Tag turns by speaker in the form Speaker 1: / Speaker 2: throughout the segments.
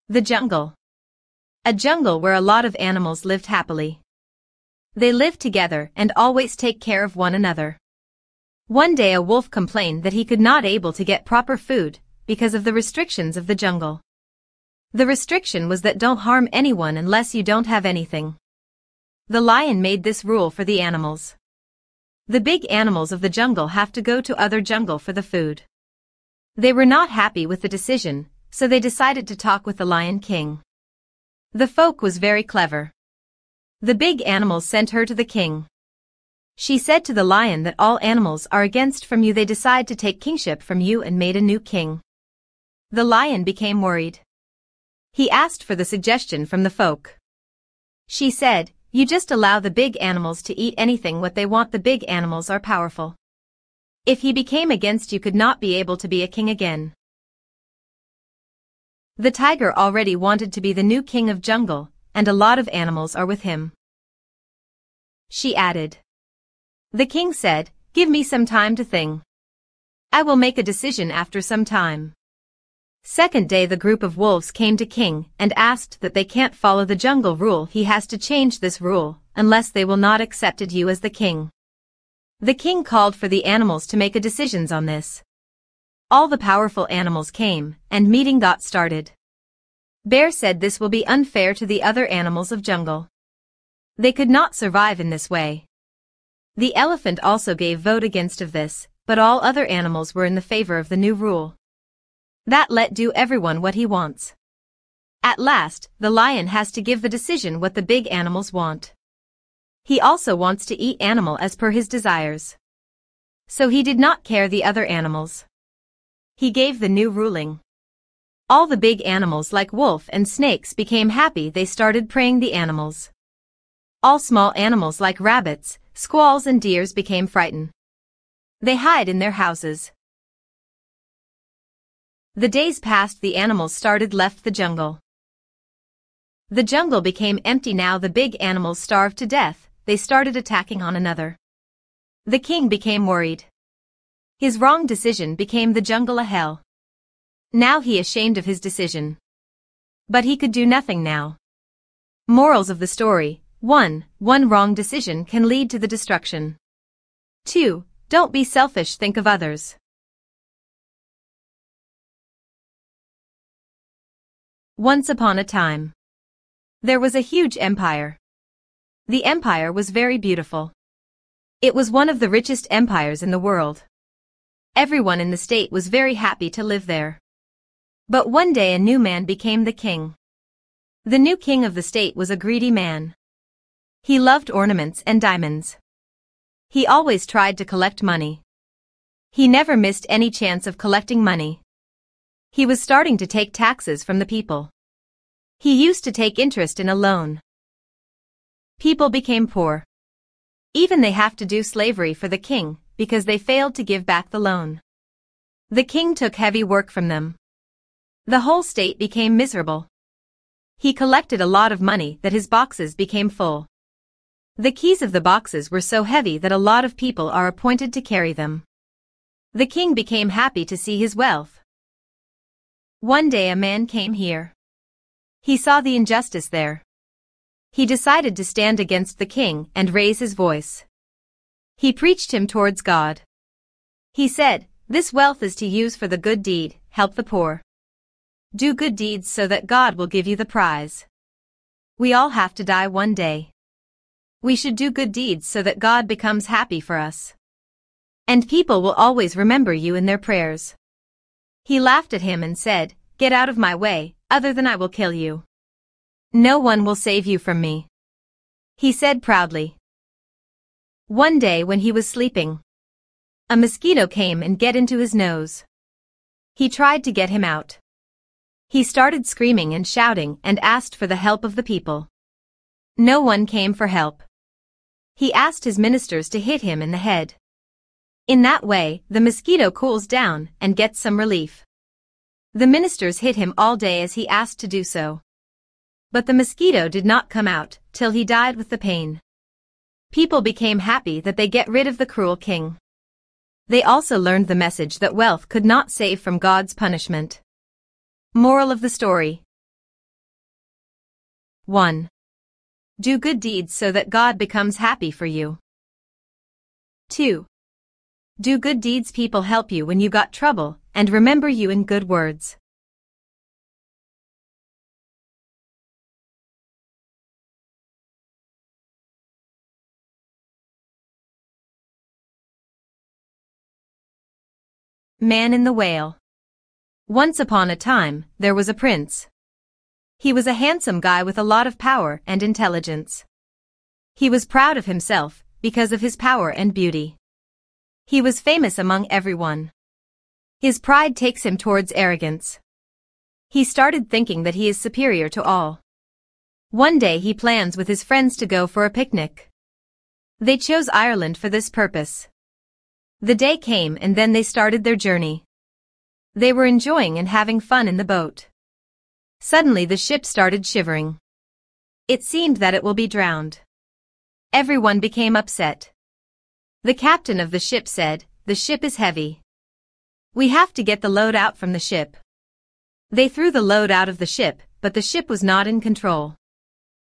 Speaker 1: The jungle. A jungle where a lot of animals lived happily. They lived together and always take care of one another. One day a wolf complained that he could not able to get proper food because of the restrictions of the jungle. The restriction was that don't harm anyone unless you don't have anything. The lion made this rule for the animals. The big animals of the jungle have to go to other jungle for the food. They were not happy with the decision, so they decided to talk with the Lion King. The folk was very clever. The big animals sent her to the king. She said to the lion that all animals are against from you, they decide to take kingship from you and made a new king. The lion became worried. He asked for the suggestion from the folk. She said, you just allow the big animals to eat anything what they want. The big animals are powerful. If he became against you, could not be able to be a king again. The tiger already wanted to be the new king of jungle, and a lot of animals are with him. She added. The king said, give me some time to think. I will make a decision after some time. Second day the group of wolves came to king and asked that they can't follow the jungle rule. He has to change this rule, unless they will not accept you as the king. The king called for the animals to make a decisions on this. All the powerful animals came, and meeting got started. Bear said this will be unfair to the other animals of jungle. They could not survive in this way. The elephant also gave vote against of this, but all other animals were in the favor of the new rule. That let do everyone what he wants. At last, the lion has to give the decision what the big animals want. He also wants to eat animal as per his desires. So he did not care the other animals. He gave the new ruling. All the big animals like wolf and snakes became happy. They started praying the animals. All small animals like rabbits, squirrels and deers became frightened. They hide in their houses. The days passed. The animals started left the jungle. The jungle became empty now. The big animals starved to death. They started attacking on another. The king became worried. His wrong decision became the jungle a hell. Now he ashamed of his decision. But he could do nothing now. Morals of the story: 1. One wrong decision can lead to the destruction. 2. Don't be selfish, think of others. Once upon a time, there was a huge empire. The empire was very beautiful. It was one of the richest empires in the world. Everyone in the state was very happy to live there. But one day a new man became the king. The new king of the state was a greedy man. He loved ornaments and diamonds. He always tried to collect money. He never missed any chance of collecting money. He was starting to take taxes from the people. He used to take interest in a loan. People became poor. Even they have to do slavery for the king, because they failed to give back the loan. The king took heavy work from them. The whole state became miserable. He collected a lot of money that his boxes became full. The keys of the boxes were so heavy that a lot of people are appointed to carry them. The king became happy to see his wealth. One day a man came here. He saw the injustice there. He decided to stand against the king and raise his voice. He preached him towards God. He said, this wealth is to use for the good deed, help the poor. Do good deeds so that God will give you the prize. We all have to die one day. We should do good deeds so that God becomes happy for us. And people will always remember you in their prayers. He laughed at him and said, get out of my way, other than I will kill you. No one will save you from me. He said proudly. One day when he was sleeping, a mosquito came and get into his nose. He tried to get him out. He started screaming and shouting and asked for the help of the people. No one came for help. He asked his ministers to hit him in the head. In that way, the mosquito cools down and gets some relief. The ministers hit him all day as he asked to do so. But the mosquito did not come out till he died with the pain. People became happy that they get rid of the cruel king. They also learned the message that wealth could not save from God's punishment. Moral of the story: 1. Do good deeds so that God becomes happy for you. 2. Do good deeds, people help you when you got trouble, and remember you in good words. Man in the Whale. Once upon a time, there was a prince. He was a handsome guy with a lot of power and intelligence. He was proud of himself because of his power and beauty. He was famous among everyone. His pride takes him towards arrogance. He started thinking that he is superior to all. One day he plans with his friends to go for a picnic. They chose Ireland for this purpose. The day came and then they started their journey. They were enjoying and having fun in the boat. Suddenly the ship started shivering. It seemed that it will be drowned. Everyone became upset. The captain of the ship said, "The ship is heavy. We have to get the load out from the ship." They threw the load out of the ship, but the ship was not in control.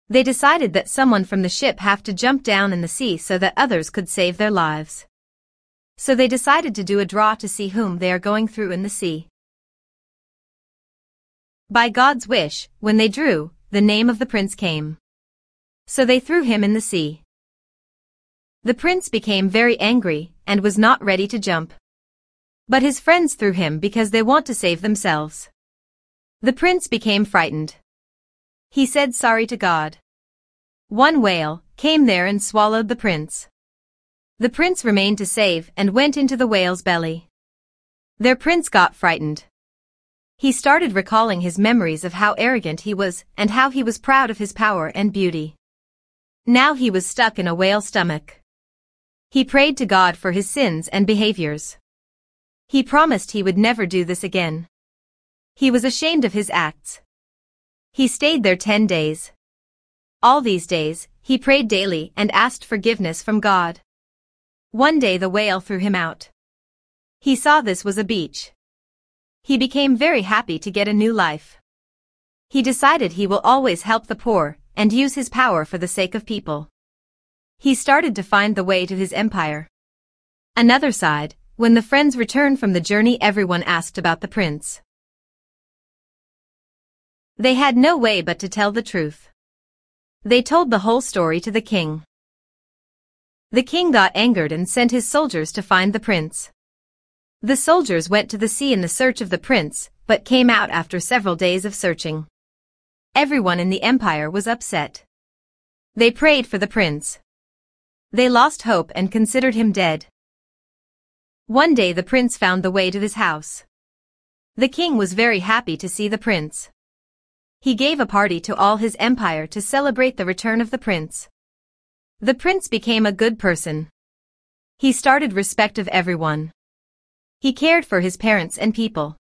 Speaker 1: They decided that someone from the ship have to jump down in the sea so that others could save their lives. So they decided to do a draw to see whom they are going through in the sea. By God's wish, when they drew, the name of the prince came. So they threw him in the sea. The prince became very angry and was not ready to jump. But his friends threw him because they want to save themselves. The prince became frightened. He said sorry to God. One whale came there and swallowed the prince. The prince remained to save and went into the whale's belly. Their prince got frightened. He started recalling his memories of how arrogant he was and how he was proud of his power and beauty. Now he was stuck in a whale's stomach. He prayed to God for his sins and behaviors. He promised he would never do this again. He was ashamed of his acts. He stayed there 10 days. All these days, he prayed daily and asked forgiveness from God. One day the whale threw him out. He saw this was a beach. He became very happy to get a new life. He decided he will always help the poor and use his power for the sake of people. He started to find the way to his empire. Another side, when the friends returned from the journey, everyone asked about the prince. They had no way but to tell the truth. They told the whole story to the king. The king got angered and sent his soldiers to find the prince. The soldiers went to the sea in the search of the prince, but came out after several days of searching. Everyone in the empire was upset. They prayed for the prince. They lost hope and considered him dead. One day the prince found the way to his house. The king was very happy to see the prince. He gave a party to all his empire to celebrate the return of the prince. The prince became a good person. He started respect of everyone. He cared for his parents and people.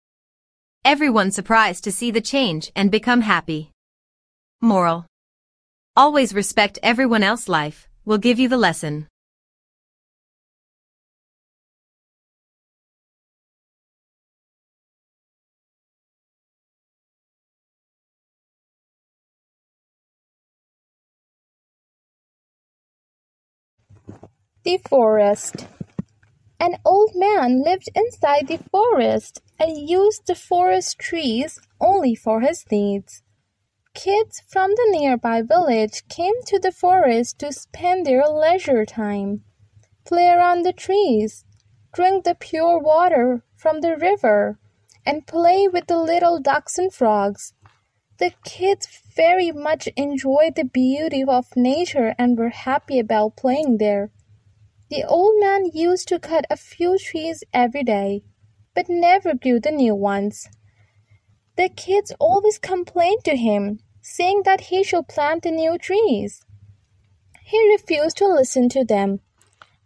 Speaker 1: Everyone surprised to see the change and become happy. Moral: always respect everyone else's life, will give you the lesson.
Speaker 2: The forest. An old man lived inside the forest and used the forest trees only for his needs. Kids from the nearby village came to the forest to spend their leisure time, play around the trees, drink the pure water from the river, and play with the little ducks and frogs. The kids very much enjoyed the beauty of nature and were happy about playing there. The old man used to cut a few trees every day, but never grew the new ones. The kids always complained to him, saying that he should plant the new trees. He refused to listen to them.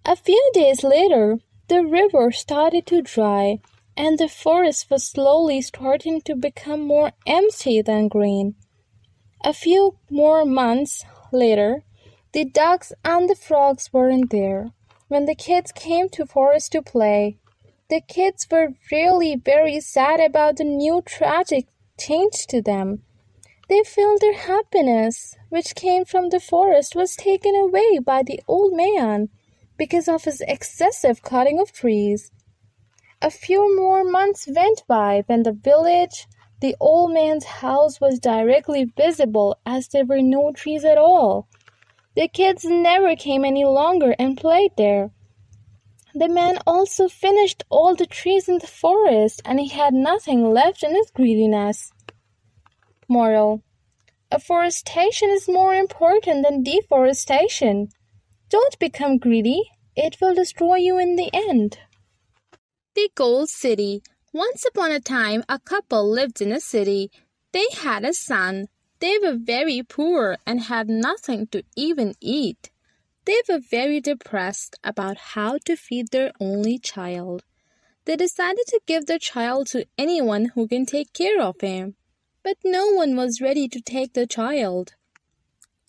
Speaker 2: A few days later, the river started to dry, and the forest was slowly starting to become more empty than green. A few more months later, the ducks and the frogs weren't there. When the kids came to forest to play, the kids were really very sad about the new tragic change to them. They felt their happiness, which came from the forest, was taken away by the old man because of his excessive cutting of trees. A few more months went by when the village, the old man's house, was directly visible as there were no trees at all. The kids never came any longer and played there. The man also finished all the trees in the forest, and he had nothing left in his greediness. Moral: afforestation is more important than deforestation. Don't become greedy. It will destroy you in the end. The Gold City. Once upon a time, a couple lived in a city. They had a son. They were very poor and had nothing to even eat. They were very depressed about how to feed their only child. They decided to give their child to anyone who can take care of him. But no one was ready to take the child.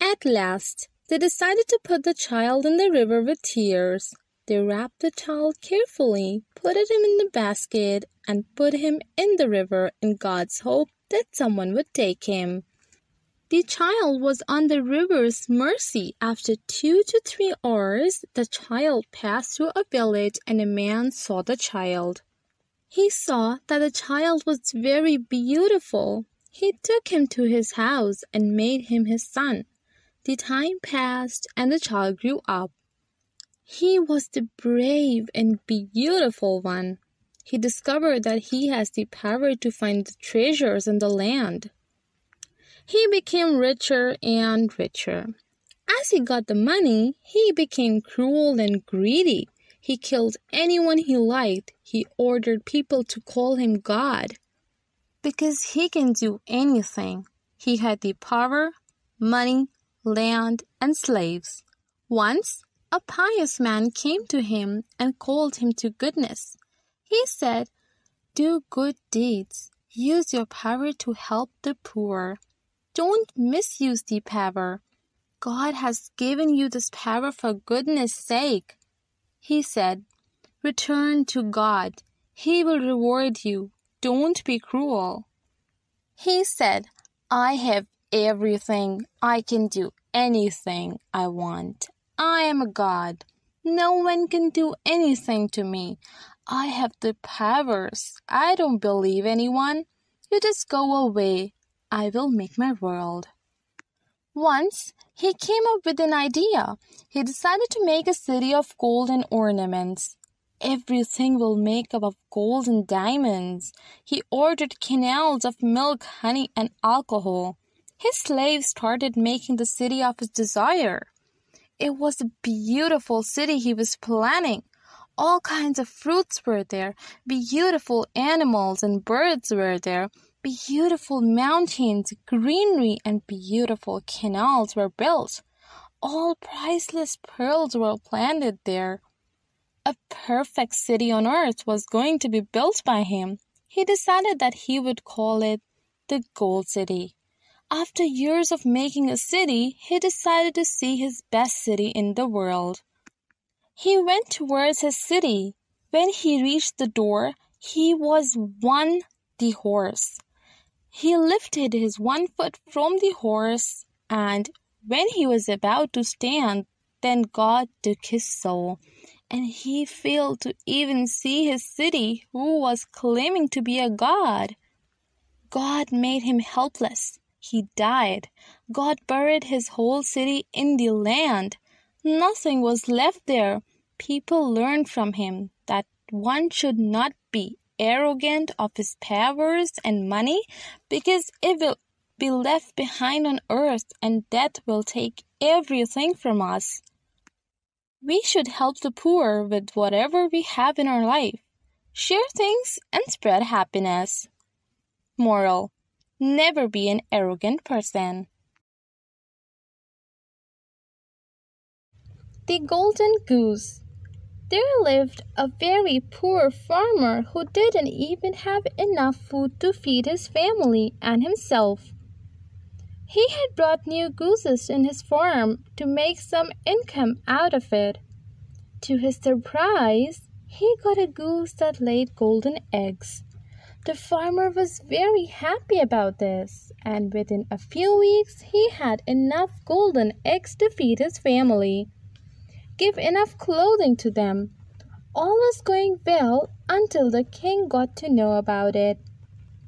Speaker 2: At last, they decided to put the child in the river with tears. They wrapped the child carefully, put him in the basket, and put him in the river in God's hope that someone would take him. The child was on the river's mercy. After 2 to 3 hours, the child passed through a village and a man saw the child. He saw that the child was very beautiful. He took him to his house and made him his son. The time passed and the child grew up. He was the brave and beautiful one. He discovered that he has the power to find the treasures in the land. He became richer and richer. As he got the money, he became cruel and greedy. He killed anyone he liked. He ordered people to call him God. Because he can do anything. He had the power, money, land, and slaves. Once, a pious man came to him and called him to goodness. He said, "Do good deeds. Use your power to help the poor. Don't misuse the power. God has given you this power for goodness' sake." He said, "Return to God. He will reward you. Don't be cruel." He said, "I have everything. I can do anything I want. I am a God. No one can do anything to me. I have the powers. I don't believe anyone. You just go away. I will make my world." Once, he came up with an idea. He decided to make a city of golden ornaments. Everything will make up of gold and diamonds. He ordered canals of milk, honey, and alcohol. His slaves started making the city of his desire. It was a beautiful city he was planning. All kinds of fruits were there. Beautiful animals and birds were there. Beautiful mountains, greenery, and beautiful canals were built. All priceless pearls were planted there. A perfect city on earth was going to be built by him. He decided that he would call it the Gold City. After years of making a city, he decided to see his best city in the world. He went towards his city. When he reached the door, he was on the horse. He lifted his one foot from the horse, and when he was about to stand, then God took his soul, and he failed to even see his city, who was claiming to be a god. God made him helpless. He died. God buried his whole city in the land. Nothing was left there. People learned from him that one should not be arrogant of his powers and money, because it will be left behind on earth and death will take everything from us. We should help the poor with whatever we have in our life. Share things and spread happiness. Moral: never be an arrogant person. The Golden Goose. There lived a very poor farmer who didn't even have enough food to feed his family and himself. He had brought new gooses in his farm to make some income out of it. To his surprise, he got a goose that laid golden eggs. The farmer was very happy about this, and within a few weeks he had enough golden eggs to feed his family, give enough clothing to them. All was going well until the king got to know about it.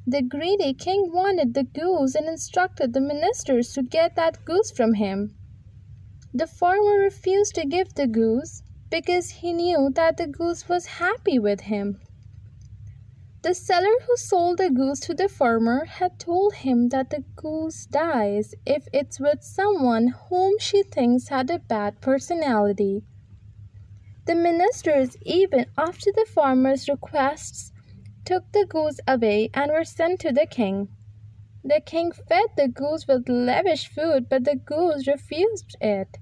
Speaker 2: The greedy king wanted the goose and instructed the ministers to get that goose from him. The farmer refused to give the goose because he knew that the goose was happy with him. The seller who sold the goose to the farmer had told him that the goose dies if it's with someone whom she thinks had a bad personality. The ministers, even after the farmer's requests, took the goose away and were sent to the king. The king fed the goose with lavish food, but the goose refused it.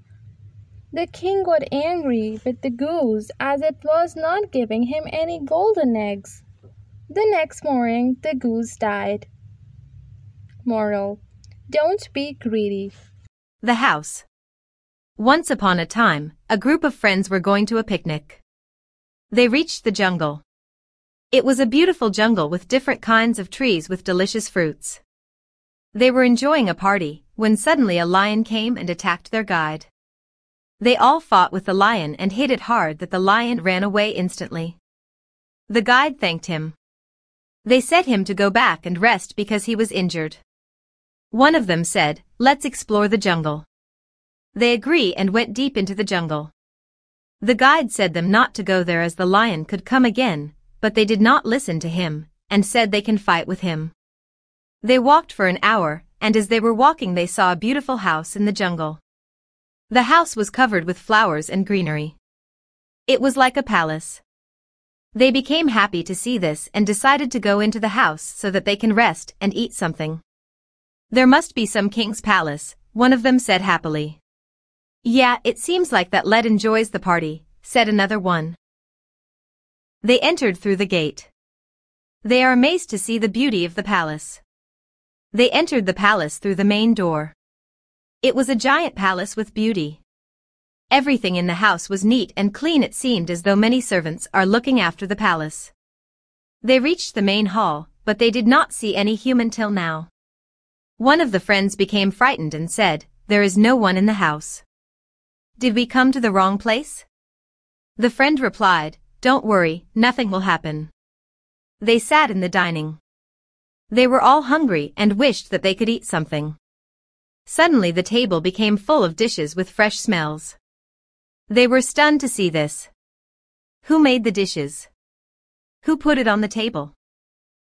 Speaker 2: The king got angry with the goose as it was not giving him any golden eggs. The next morning, the goose died. Moral: don't be greedy.
Speaker 1: The house. Once upon a time, a group of friends were going to a picnic. They reached the jungle. It was a beautiful jungle with different kinds of trees with delicious fruits. They were enjoying a party when suddenly a lion came and attacked their guide. They all fought with the lion and hit it hard that the lion ran away instantly. The guide thanked him. They set him to go back and rest because he was injured. One of them said, "Let's explore the jungle." They agreed and went deep into the jungle. The guide said them not to go there as the lion could come again, but they did not listen to him, and said they can fight with him. They walked for an hour, and as they were walking they saw a beautiful house in the jungle. The house was covered with flowers and greenery. It was like a palace. They became happy to see this and decided to go into the house so that they can rest and eat something. "There must be some king's palace," one of them said happily. "Yeah, it seems like that lad enjoys the party," said another one. They entered through the gate. They are amazed to see the beauty of the palace. They entered the palace through the main door. It was a giant palace with beauty. Everything in the house was neat and clean. It seemed as though many servants are looking after the palace. They reached the main hall, but they did not see any human till now. One of the friends became frightened and said, "There is no one in the house. Did we come to the wrong place?" The friend replied, "Don't worry, nothing will happen." They sat in the dining. They were all hungry and wished that they could eat something. Suddenly the table became full of dishes with fresh smells. They were stunned to see this. Who made the dishes? Who put it on the table?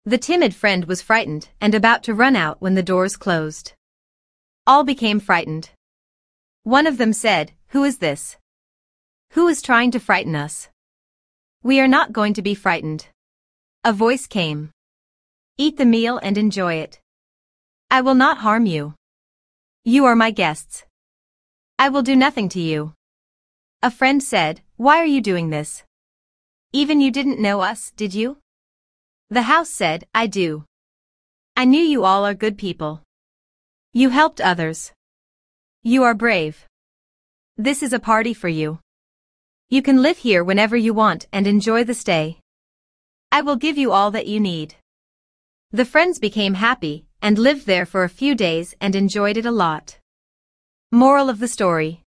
Speaker 1: The timid friend was frightened and about to run out when the doors closed. All became frightened. One of them said, "Who is this? Who is trying to frighten us?" "We are not going to be frightened." A voice came. "Eat the meal and enjoy it. I will not harm you. You are my guests. I will do nothing to you." A friend said, "Why are you doing this? Even you didn't know us, did you?" The house said, "I do. I knew you all are good people. You helped others. You are brave. This is a party for you. You can live here whenever you want and enjoy the stay. I will give you all that you need." The friends became happy and lived there for a few days and enjoyed it a lot. Moral of the story: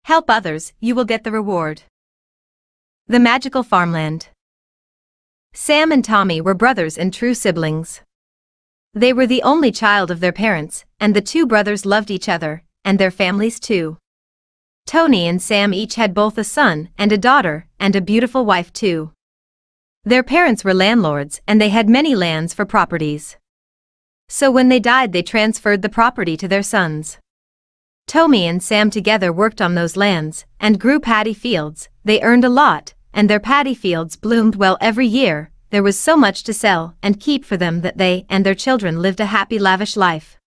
Speaker 1: help others, you will get the reward. The magical farmland. Sam and Tommy were brothers and true siblings. They were the only child of their parents, and the two brothers loved each other, and their families too. Tony and Sam each had both a son and a daughter, and a beautiful wife too. Their parents were landlords and they had many lands for properties. So when they died they transferred the property to their sons. Tommy and Sam together worked on those lands and grew paddy fields. They earned a lot, and their paddy fields bloomed well every year. There was so much to sell and keep for them that they and their children lived a happy, lavish life.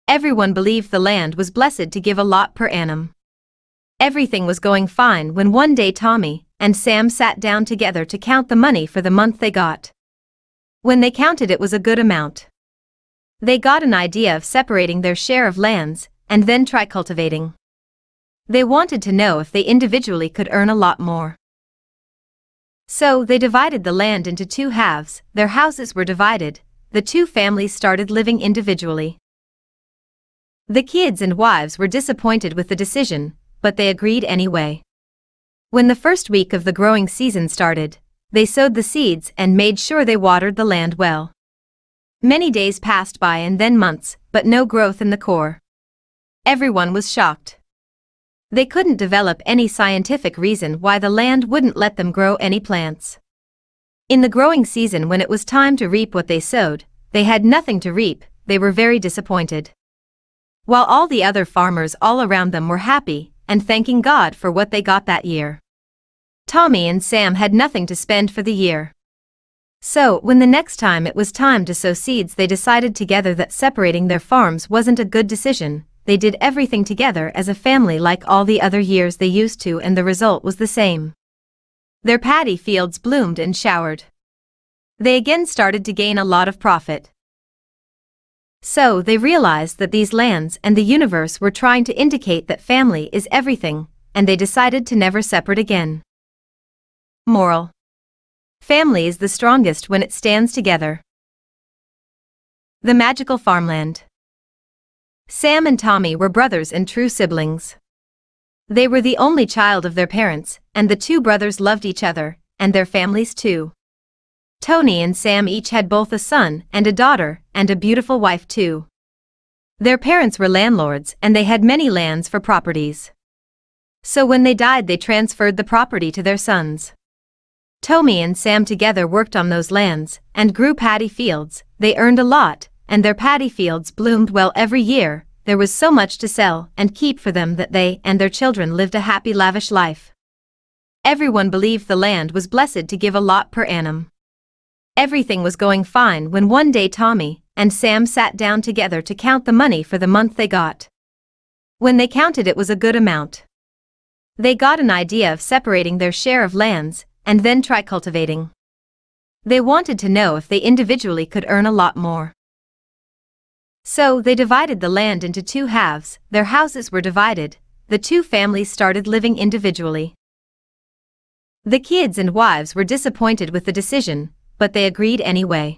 Speaker 1: Everyone believed the land was blessed to give a lot per annum. Everything was going fine when one day Tommy and Sam sat down together to count the money for the month they got. When they counted, it was a good amount. They got an idea of separating their share of lands and then try cultivating. They wanted to know if they individually could earn a lot more. So they divided the land into two halves, their houses were divided, the two families started living individually. The kids and wives were disappointed with the decision, but they agreed anyway. When the first week of the growing season started, they sowed the seeds and made sure they watered the land well. Many days passed by and then months, but no growth in the core. Everyone was shocked. They couldn't develop any scientific reason why the land wouldn't let them grow any plants. In the growing season, when it was time to reap what they sowed, they had nothing to reap. They were very disappointed. While all the other farmers all around them were happy and thanking God for what they got that year, Tommy and Sam had nothing to spend for the year. So, when the next time it was time to sow seeds, they decided together that separating their farms wasn't a good decision. They did everything together as a family like all the other years they used to, and the result was the same. Their paddy fields bloomed and showered. They again started to gain a lot of profit. So they realized that these lands and the universe were trying to indicate that family is everything, and they decided to never separate again. Moral: family is the strongest when it stands together. The magical farmland. Sam and Tommy were brothers and true siblings. They were the only child of their parents, and the two brothers loved each other, and their families too. Tony and Sam each had both a son and a daughter, and a beautiful wife too. Their parents were landlords and they had many lands for properties. So when they died, they transferred the property to their sons. Tommy and Sam together worked on those lands and grew paddy fields. They earned a lot, and their paddy fields bloomed well every year. There was so much to sell and keep for them that they and their children lived a happy, lavish life. Everyone believed the land was blessed to give a lot per annum. Everything was going fine when one day Tommy and Sam sat down together to count the money for the month they got. When they counted, it was a good amount. They got an idea of separating their share of lands and then try cultivating. They wanted to know if they individually could earn a lot more. So they divided the land into two halves, their houses were divided, the two families started living individually. The kids and wives were disappointed with the decision, but they agreed anyway.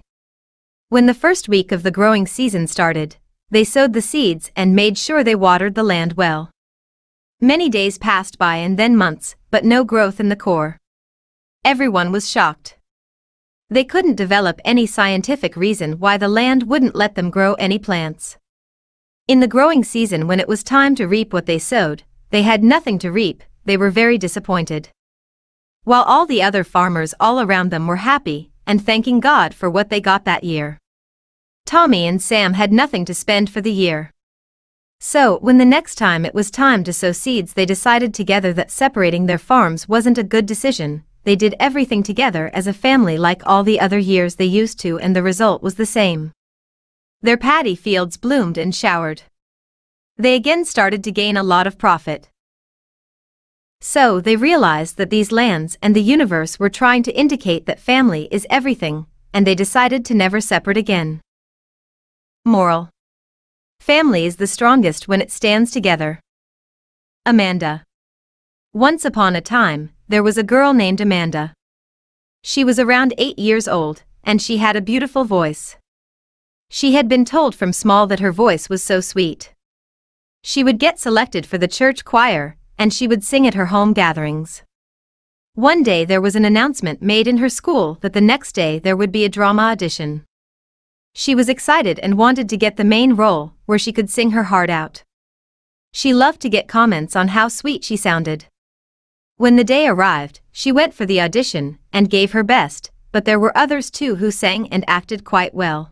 Speaker 1: When the first week of the growing season started, they sowed the seeds and made sure they watered the land well. Many days passed by and then months, but no growth in the core. Everyone was shocked. They couldn't develop any scientific reason why the land wouldn't let them grow any plants. In the growing season, when it was time to reap what they sowed, they had nothing to reap. They were very disappointed. While all the other farmers all around them were happy and thanking God for what they got that year, Tommy and Sam had nothing to spend for the year. So, when the next time it was time to sow seeds, they decided together that separating their farms wasn't a good decision. They did everything together as a family like all the other years they used to, and the result was the same. Their paddy fields bloomed and showered. They again started to gain a lot of profit. So they realized that these lands and the universe were trying to indicate that family is everything, and they decided to never separate again. Moral: family is the strongest when it stands together. Amanda. Once upon a time, there was a girl named Amanda. She was around 8 years old, and she had a beautiful voice. She had been told from small that her voice was so sweet. She would get selected for the church choir, and she would sing at her home gatherings. One day there was an announcement made in her school that the next day there would be a drama audition. She was excited and wanted to get the main role, where she could sing her heart out. She loved to get comments on how sweet she sounded. When the day arrived, she went for the audition and gave her best, but there were others too who sang and acted quite well.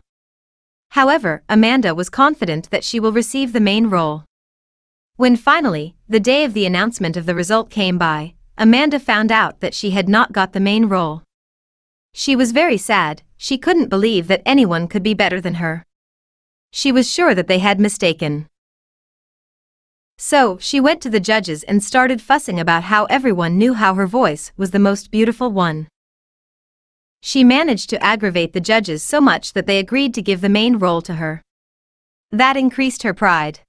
Speaker 1: However, Amanda was confident that she will receive the main role. When finally, the day of the announcement of the result came by, Amanda found out that she had not got the main role. She was very sad. She couldn't believe that anyone could be better than her. She was sure that they had mistaken. So, she went to the judges and started fussing about how everyone knew how her voice was the most beautiful one. She managed to aggravate the judges so much that they agreed to give the main role to her. That increased her pride.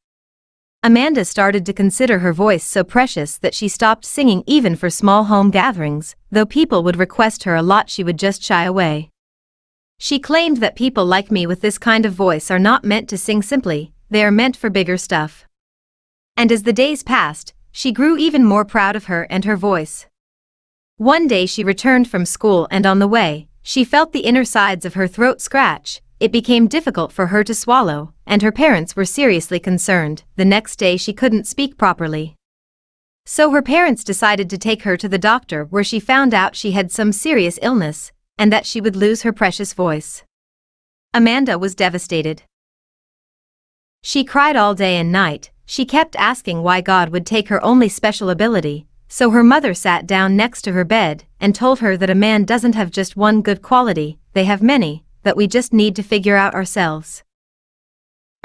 Speaker 1: Amanda started to consider her voice so precious that she stopped singing even for small home gatherings, though people would request her a lot she would just shy away. She claimed that people like me with this kind of voice are not meant to sing simply, they are meant for bigger stuff. And as the days passed, she grew even more proud of her and her voice. One day she returned from school and on the way, she felt the inner sides of her throat scratch. It became difficult for her to swallow, and her parents were seriously concerned. The next day she couldn't speak properly. So her parents decided to take her to the doctor, where she found out she had some serious illness, and that she would lose her precious voice. Amanda was devastated. She cried all day and night. She kept asking why God would take her only special ability, so her mother sat down next to her bed and told her that a man doesn't have just one good quality, they have many, that we just need to figure out ourselves.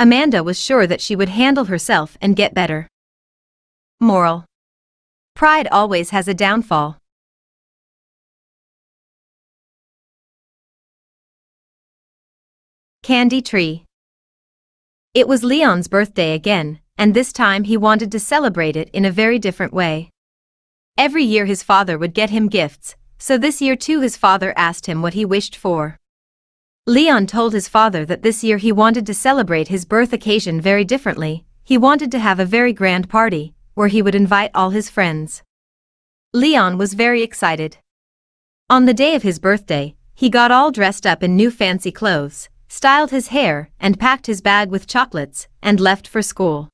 Speaker 1: Amanda was sure that she would handle herself and get better. Moral: pride always has a downfall. Candy tree. It was Leon's birthday again, and this time he wanted to celebrate it in a very different way. Every year his father would get him gifts, so this year too his father asked him what he wished for. Leon told his father that this year he wanted to celebrate his birth occasion very differently. He wanted to have a very grand party, where he would invite all his friends. Leon was very excited. On the day of his birthday, he got all dressed up in new fancy clothes, styled his hair, and packed his bag with chocolates, and left for school.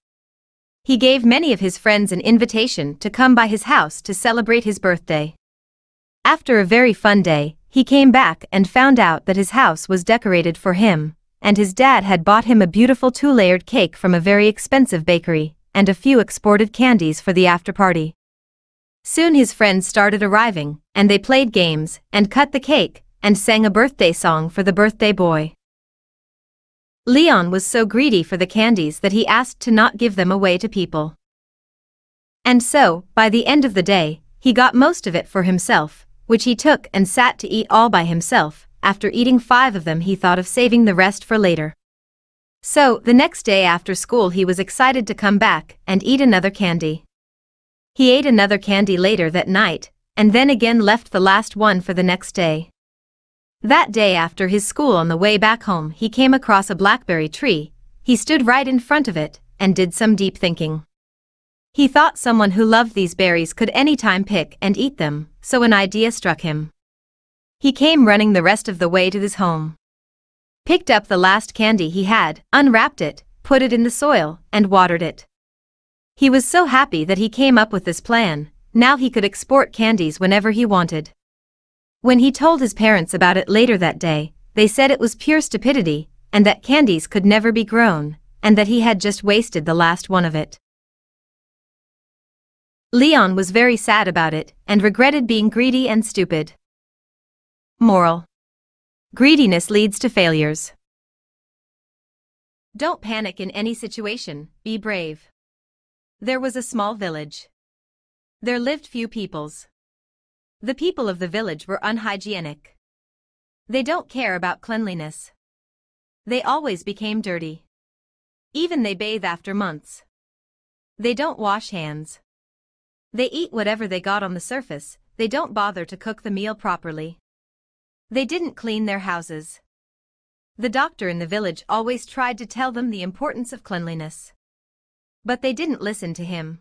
Speaker 1: He gave many of his friends an invitation to come by his house to celebrate his birthday. After a very fun day, he came back and found out that his house was decorated for him, and his dad had bought him a beautiful 2-layered cake from a very expensive bakery, and a few exported candies for the after-party. Soon his friends started arriving, and they played games, and cut the cake, and sang a birthday song for the birthday boy. Leon was so greedy for the candies that he asked to not give them away to people. And so, by the end of the day, he got most of it for himself, which he took and sat to eat all by himself. After eating 5 of them he thought of saving the rest for later. So, the next day after school he was excited to come back and eat another candy. He ate another candy later that night, and then again left the last one for the next day. That day after his school on the way back home he came across a blackberry tree. He stood right in front of it, and did some deep thinking. He thought someone who loved these berries could anytime pick and eat them, so an idea struck him. He came running the rest of the way to his home. Picked up the last candy he had, unwrapped it, put it in the soil, and watered it. He was so happy that he came up with this plan. Now he could export candies whenever he wanted. When he told his parents about it later that day, they said it was pure stupidity, and that candies could never be grown, and that he had just wasted the last one of it. Leon was very sad about it, and regretted being greedy and stupid. Moral: greediness leads to failures. Don't panic in any situation, be brave. There was a small village. There lived few peoples. The people of the village were unhygienic. They don't care about cleanliness. They always became dirty. Even they bathe after months. They don't wash hands. They eat whatever they got on the surface. They don't bother to cook the meal properly. They didn't clean their houses. The doctor in the village always tried to tell them the importance of cleanliness. But they didn't listen to him.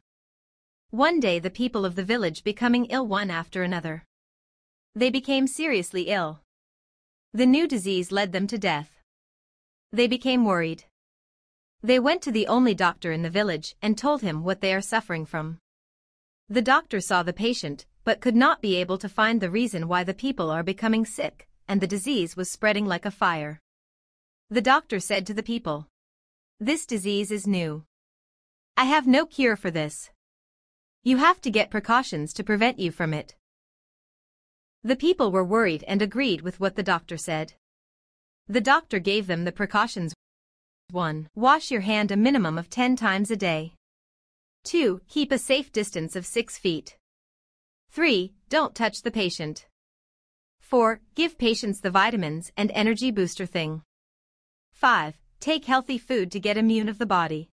Speaker 1: One day the people of the village becoming ill one after another. They became seriously ill. The new disease led them to death. They became worried. They went to the only doctor in the village and told him what they are suffering from. The doctor saw the patient, but could not be able to find the reason why the people are becoming sick, and the disease was spreading like a fire. The doctor said to the people, "This disease is new. I have no cure for this. You have to get precautions to prevent you from it." The people were worried and agreed with what the doctor said. The doctor gave them the precautions. 1. Wash your hand a minimum of 10 times a day. 2. Keep a safe distance of 6 feet. 3. Don't touch the patient. 4. Give patients the vitamins and energy booster thing. 5. Take healthy food to get immune of the body.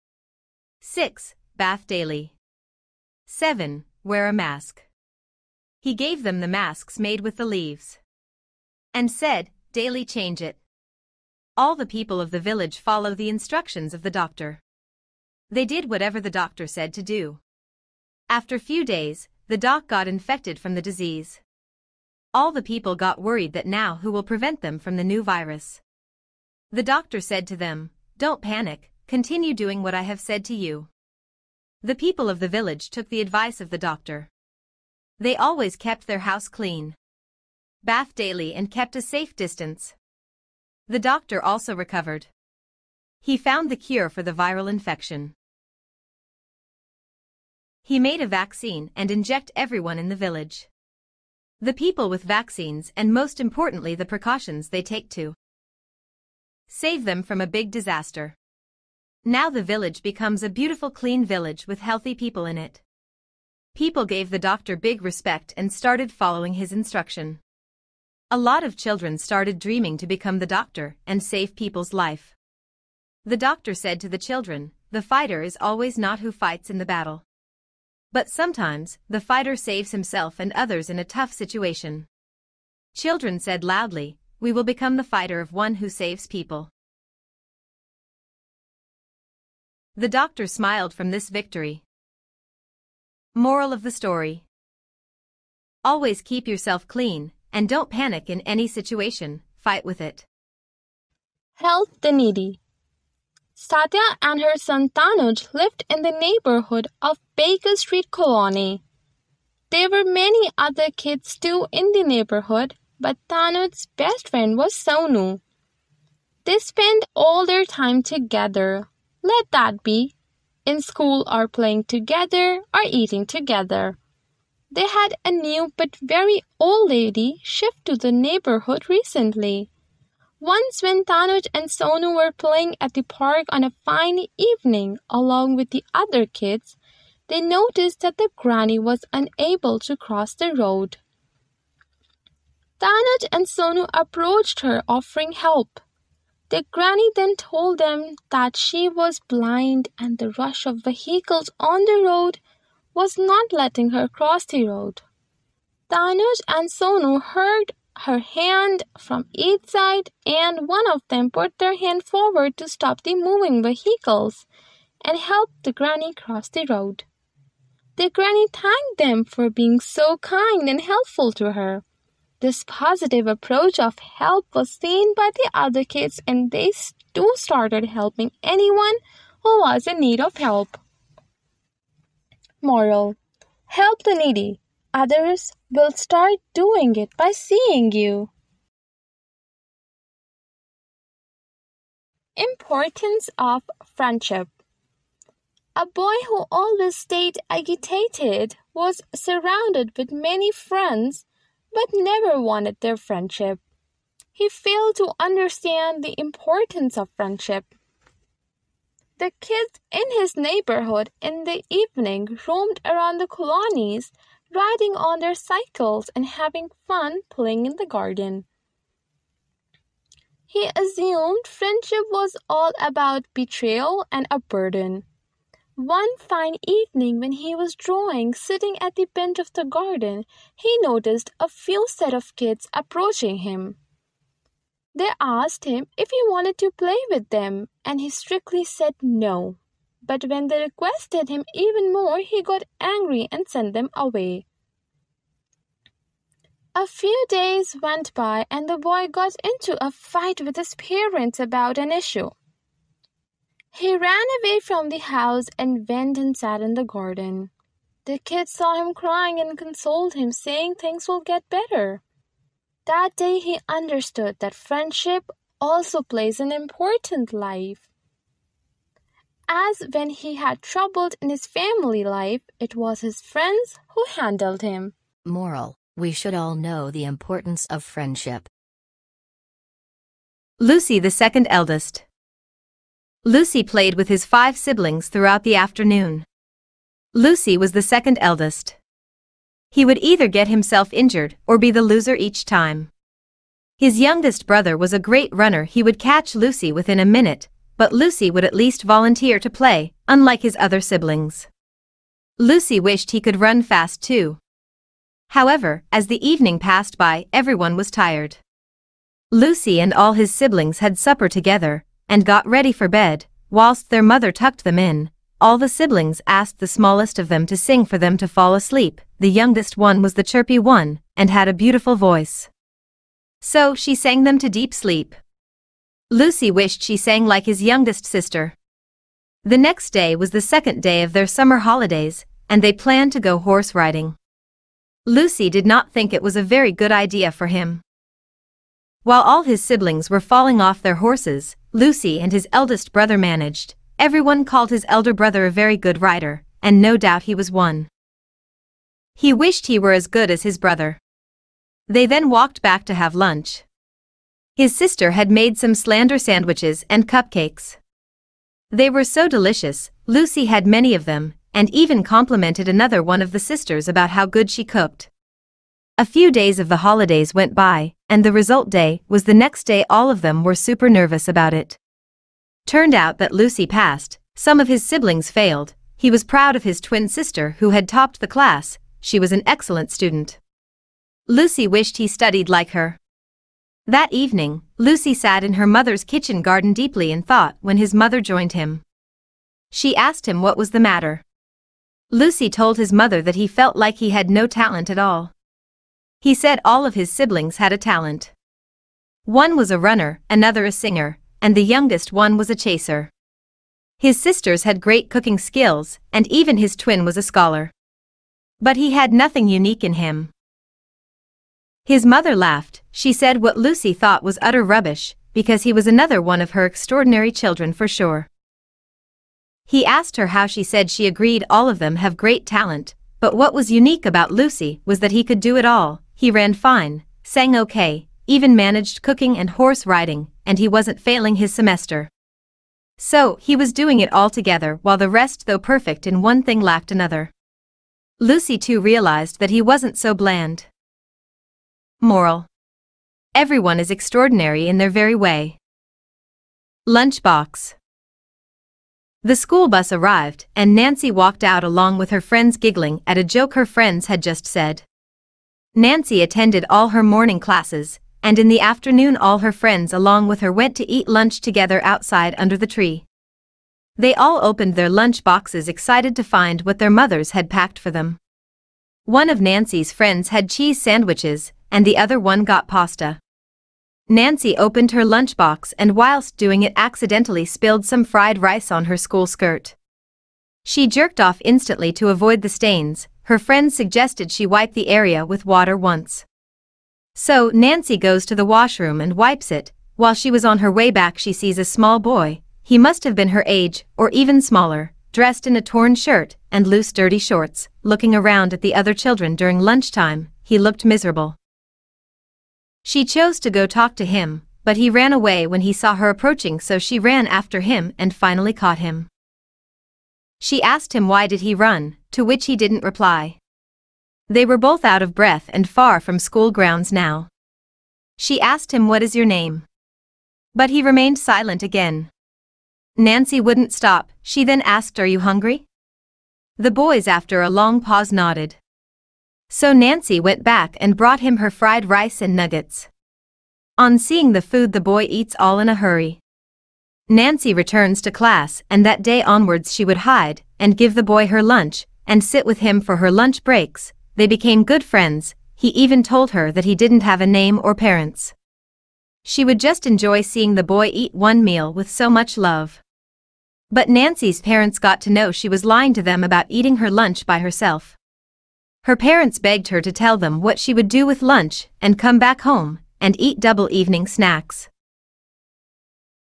Speaker 1: 6. Bath daily. 7. Wear a mask. He gave them the masks made with the leaves. And said, daily change it. All the people of the village follow the instructions of the doctor. They did whatever the doctor said to do. After few days, the doc got infected from the disease. All the people got worried that now who will prevent them from the new virus. The doctor said to them, don't panic, continue doing what I have said to you. The people of the village took the advice of the doctor. They always kept their house clean, bathed daily and kept a safe distance. The doctor also recovered. He found the cure for the viral infection. He made a vaccine and inject everyone in the village. The people with vaccines and most importantly the precautions they take to save them from a big disaster. Now the village becomes a beautiful clean village with healthy people in it. People gave the doctor big respect and started following his instruction. A lot of children started dreaming to become the doctor and save people's life. The doctor said to the children, the fighter is always not who fights in the battle. But sometimes, the fighter saves himself and others in a tough situation. Children said loudly, we will become the fighter of one who saves people. The doctor smiled from this victory. Moral of the story. Always keep yourself clean, and don't panic in any situation, fight with it.
Speaker 2: Help the needy. Satya and her son Tanuj lived in the neighborhood of Baker Street Colony. There were many other kids too in the neighborhood, but Tanuj's best friend was Sonu. They spent all their time together. Let that be in school or playing together or eating together. They had a new but very old lady shift to the neighborhood recently. Once when Tanuj and Sonu were playing at the park on a fine evening along with the other kids, they noticed that the granny was unable to cross the road. Tanuj and Sonu approached her offering help. The granny then told them that she was blind and the rush of vehicles on the road was not letting her cross the road. Tanuj and Sonu heard her hand from each side and one of them put their hand forward to stop the moving vehicles and help the granny cross the road. The granny thanked them for being so kind and helpful to her. This positive approach of help was seen by the other kids and they too started helping anyone who was in need of help. Moral: help the needy. Others will start doing it by seeing you. Importance of friendship. A boy who always stayed agitated was surrounded with many friends but never wanted their friendship. He failed to understand the importance of friendship. The kids in his neighborhood in the evening roamed around the colonies, riding on their cycles and having fun playing in the garden. He assumed friendship was all about betrayal and a burden. One fine evening when he was drawing, sitting at the bench of the garden, he noticed a few set of kids approaching him. They asked him if he wanted to play with them, and he strictly said no. But when they requested him even more, he got angry and sent them away. A few days went by and the boy got into a fight with his parents about an issue. He ran away from the house and went and sat in the garden. The kids saw him crying and consoled him, saying things will get better. That day he understood that friendship also plays an important life. As when he had trouble in his family life, it was his friends who handled him.
Speaker 3: Moral: we should all know the importance of friendship.
Speaker 1: Lucy, the second eldest. Lucy played with his 5 siblings throughout the afternoon. Lucy was the second eldest. He would either get himself injured or be the loser each time. His youngest brother was a great runner. He would catch Lucy within a minute, but Lucy would at least volunteer to play, unlike his other siblings. Lucy wished he could run fast too. However, as the evening passed by, everyone was tired. Lucy and all his siblings had supper together, and got ready for bed, whilst their mother tucked them in. All the siblings asked the smallest of them to sing for them to fall asleep. The youngest one was the chirpy one, and had a beautiful voice. So she sang them to deep sleep. Lucy wished she sang like his youngest sister. The next day was the second day of their summer holidays, and they planned to go horse riding. Lucy did not think it was a very good idea for him. While all his siblings were falling off their horses, Lucy and his eldest brother managed. Everyone called his elder brother a very good rider, and no doubt he was one. He wished he were as good as his brother. They then walked back to have lunch. His sister had made some slander sandwiches and cupcakes. They were so delicious, Lucy had many of them, and even complimented another one of the sisters about how good she cooked. A few days of the holidays went by, and the result day was the next day. All of them were super nervous about it. Turned out that Lucy passed, some of his siblings failed. He was proud of his twin sister who had topped the class. She was an excellent student. Lucy wished he studied like her. That evening, Lucy sat in her mother's kitchen garden deeply in thought when his mother joined him. She asked him what was the matter. Lucy told his mother that he felt like he had no talent at all. He said all of his siblings had a talent. One was a runner, another a singer, and the youngest one was a chaser. His sisters had great cooking skills, and even his twin was a scholar. But he had nothing unique in him. His mother laughed. She said what Lucy thought was utter rubbish, because he was another one of her extraordinary children for sure. He asked her how. She said she agreed all of them have great talent, but what was unique about Lucy was that he could do it all. He ran fine, sang okay, even managed cooking and horse riding, and he wasn't failing his semester. So, he was doing it all together while the rest, though perfect in one thing, lacked another. Lucy too realized that he wasn't so bland. Moral: everyone is extraordinary in their very way. Lunchbox. The school bus arrived, and Nancy walked out along with her friends, giggling at a joke her friends had just said. Nancy attended all her morning classes, and in the afternoon all her friends along with her went to eat lunch together outside under the tree. They all opened their lunch boxes, excited to find what their mothers had packed for them. One of Nancy's friends had cheese sandwiches, and the other one got pasta. Nancy opened her lunchbox and whilst doing it accidentally spilled some fried rice on her school skirt. She jerked off instantly to avoid the stains. Her friends suggested she wipe the area with water once. So Nancy goes to the washroom and wipes it. While she was on her way back, she sees a small boy. He must have been her age, or even smaller, dressed in a torn shirt and loose dirty shorts, looking around at the other children during lunchtime. He looked miserable. She chose to go talk to him, but he ran away when he saw her approaching, so she ran after him and finally caught him. She asked him why did he run, to which he didn't reply. They were both out of breath and far from school grounds now. She asked him, "What is your name?" But he remained silent again. Nancy wouldn't stop. She then asked, "Are you hungry?" The boys, after a long pause, nodded. So Nancy went back and brought him her fried rice and nuggets. On seeing the food, the boy eats all in a hurry. Nancy returns to class, and that day onwards she would hide and give the boy her lunch and sit with him for her lunch breaks. They became good friends. He even told her that he didn't have a name or parents. She would just enjoy seeing the boy eat one meal with so much love. But Nancy's parents got to know she was lying to them about eating her lunch by herself. Her parents begged her to tell them what she would do with lunch and come back home and eat double evening snacks.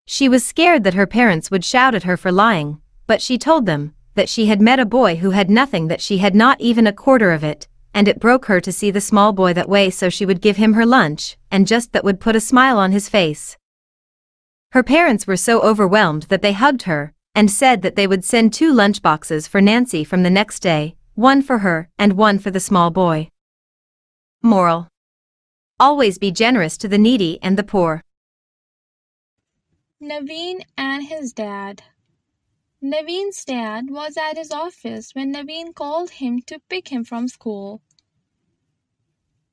Speaker 1: She was scared that her parents would shout at her for lying, but she told them that she had met a boy who had nothing, that she had not even a quarter of it, and it broke her to see the small boy that way, so she would give him her lunch, and just that would put a smile on his face. Her parents were so overwhelmed that they hugged her and said that they would send 2 lunchboxes for Nancy from the next day, one for her and one for the small boy. Moral: always be generous to the needy and the poor.
Speaker 2: Naveen and his dad. Naveen's dad was at his office when Naveen called him to pick him from school.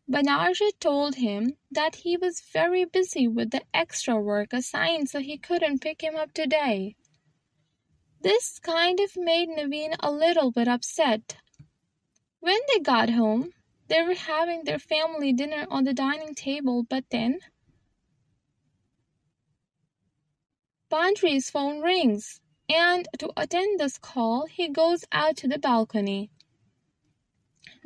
Speaker 2: Banarjit told him that he was very busy with the extra work assigned, so he couldn't pick him up today. This kind of made Naveen a little bit upset. When they got home, they were having their family dinner on the dining table, but then Bandri's phone rings, and to attend this call, he goes out to the balcony.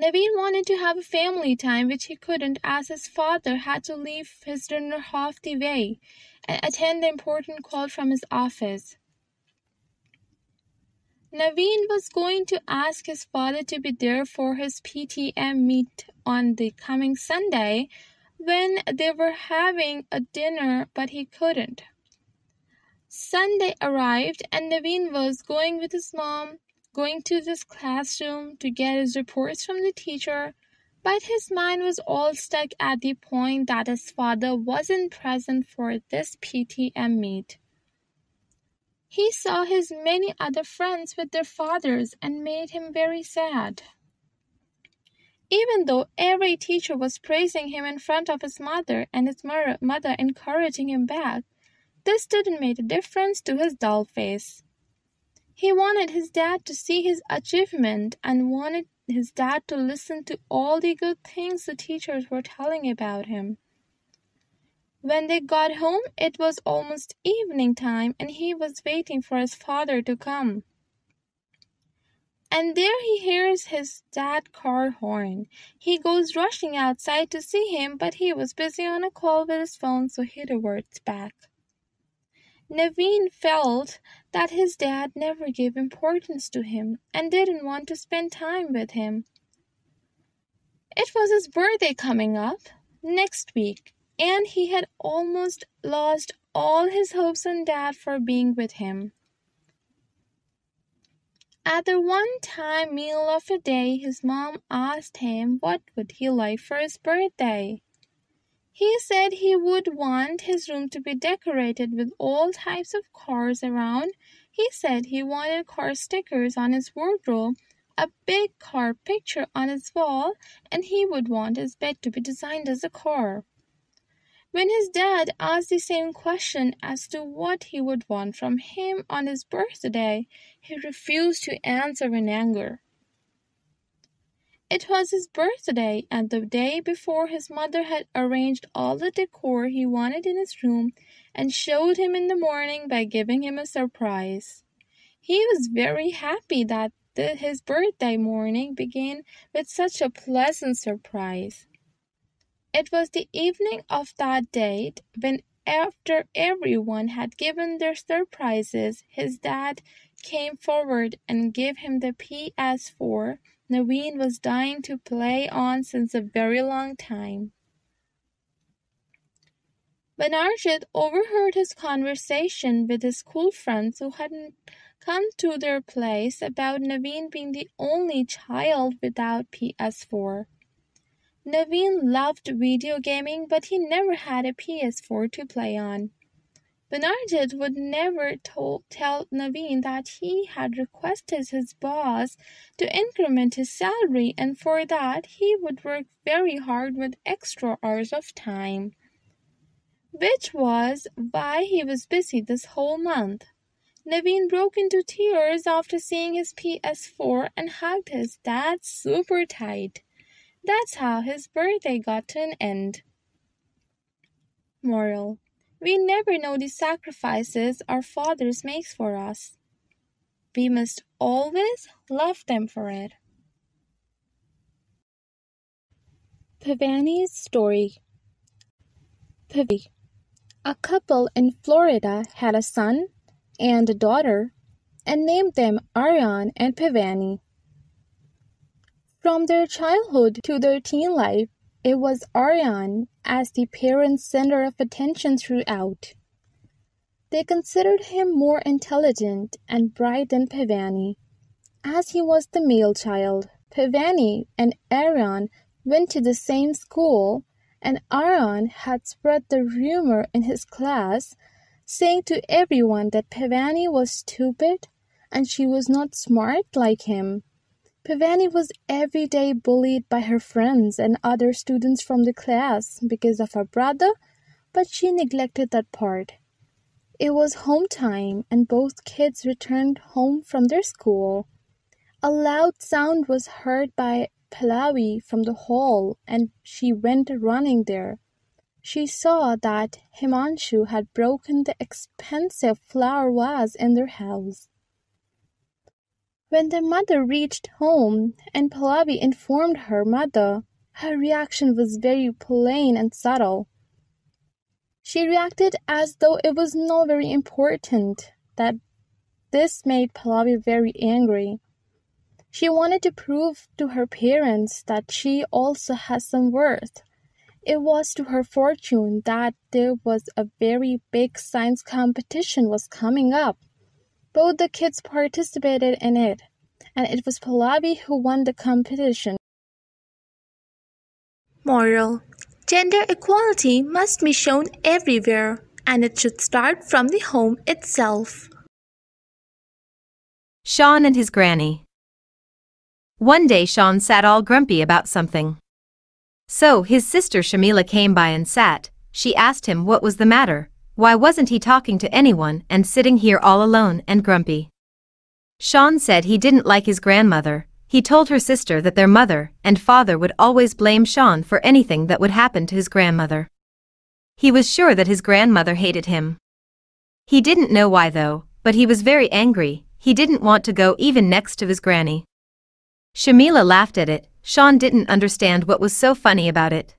Speaker 2: Naveen wanted to have a family time, which he couldn't as his father had to leave his dinner half the way and attend the important call from his office. Naveen was going to ask his father to be there for his PTM meet on the coming Sunday when they were having a dinner, but he couldn't. Sunday arrived and Naveen was going with his mom, going to this classroom to get his reports from the teacher, but his mind was all stuck at the point that his father wasn't present for this PTM meet. He saw his many other friends with their fathers and made him very sad. Even though every teacher was praising him in front of his mother and his mother encouraging him back, this didn't make a difference to his dull face. He wanted his dad to see his achievement and wanted his dad to listen to all the good things the teachers were telling about him. When they got home, it was almost evening time and he was waiting for his father to come. And there he hears his dad's car horn. He goes rushing outside to see him, but he was busy on a call with his phone, so he reverts back. Naveen felt that his dad never gave importance to him and didn't want to spend time with him. It was his birthday coming up next week, and he had almost lost all his hopes on Dad for being with him. At the one-time meal of the day, his mom asked him what would he like for his birthday. He said he would want his room to be decorated with all types of cars around. He said he wanted car stickers on his wardrobe, a big car picture on his wall, and he would want his bed to be designed as a car. When his dad asked the same question as to what he would want from him on his birthday, he refused to answer in anger. It was his birthday, and the day before his mother had arranged all the decor he wanted in his room and showed him in the morning by giving him a surprise. He was very happy that his birthday morning began with such a pleasant surprise. It was the evening of that date when, after everyone had given their surprises, his dad came forward and gave him the PS4 Naveen was dying to play on since a very long time. Banarjit overheard his conversation with his school friends who hadn't come to their place about Naveen being the only child without PS4. Naveen loved video gaming, but he never had a PS4 to play on. Banarjit would never tell Naveen that he had requested his boss to increment his salary, and for that he would work very hard with extra hours of time, which was why he was busy this whole month. Naveen broke into tears after seeing his PS4 and hugged his dad super tight. That's how his birthday got to an end. Moral: we never know the sacrifices our fathers make for us. We must always love them for it. Pavanis Story. A couple in Florida had a son and a daughter and named them Aryan and Pavani. From their childhood to their teen life, it was Aryan as the parents' center of attention throughout. They considered him more intelligent and bright than Pavani, as he was the male child. Pavani and Aryan went to the same school, and Aryan had spread the rumor in his class, saying to everyone that Pavani was stupid, and she was not smart like him. Pavani was every day bullied by her friends and other students from the class because of her brother, but she neglected that part. It was home time, and both kids returned home from their school. A loud sound was heard by Pallavi from the hall, and she went running there. She saw that Himanshu had broken the expensive flower vase in their house. When their mother reached home and Pallavi informed her mother, her reaction was very plain and subtle. She reacted as though it was not very important. This made Pallavi very angry. She wanted to prove to her parents that she also has some worth. It was to her fortune that there was a very big science competition was coming up. Both the kids participated in it, and it was Pallavi who won the competition.
Speaker 4: Moral: gender equality must be shown everywhere, and it should start from the home itself.
Speaker 1: Shawn and his granny. One day Shawn sat all grumpy about something. So his sister Shamila came by and sat. She asked him what was the matter, why wasn't he talking to anyone and sitting here all alone and grumpy. Shawn said he didn't like his grandmother. He told her sister that their mother and father would always blame Shawn for anything that would happen to his grandmother. He was sure that his grandmother hated him. He didn't know why though, but he was very angry. He didn't want to go even next to his granny. Shamila laughed at it. Shawn didn't understand what was so funny about it.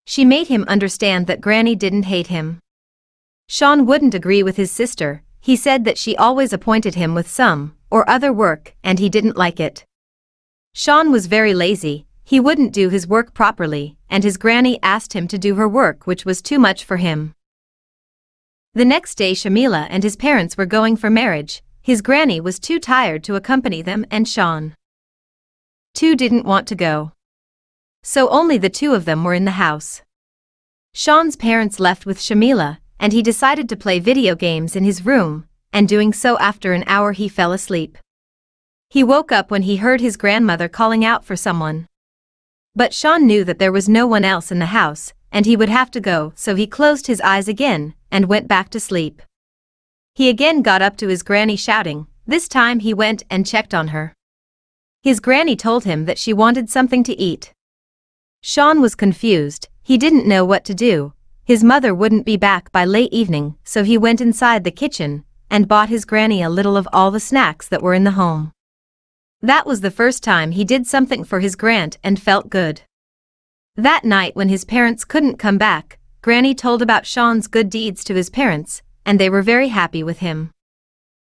Speaker 1: She made him understand that Granny didn't hate him. Shawn wouldn't agree with his sister. He said that she always appointed him with some or other work and he didn't like it. Shawn was very lazy. He wouldn't do his work properly, and his granny asked him to do her work, which was too much for him. The next day Shamila and his parents were going for marriage. His granny was too tired to accompany them, and Shawn too didn't want to go. So only the two of them were in the house. Shawn's parents left with Shamila, and he decided to play video games in his room, and doing so after an hour he fell asleep. He woke up when he heard his grandmother calling out for someone. But Shawn knew that there was no one else in the house, and he would have to go, so he closed his eyes again, and went back to sleep. He again got up to his granny shouting. This time he went and checked on her. His granny told him that she wanted something to eat. Shawn was confused. He didn't know what to do. His mother wouldn't be back by late evening, so he went inside the kitchen and bought his granny a little of all the snacks that were in the home. That was the first time he did something for his grand and felt good. That night when his parents couldn't come back, Granny told about Shawn's good deeds to his parents, and they were very happy with him.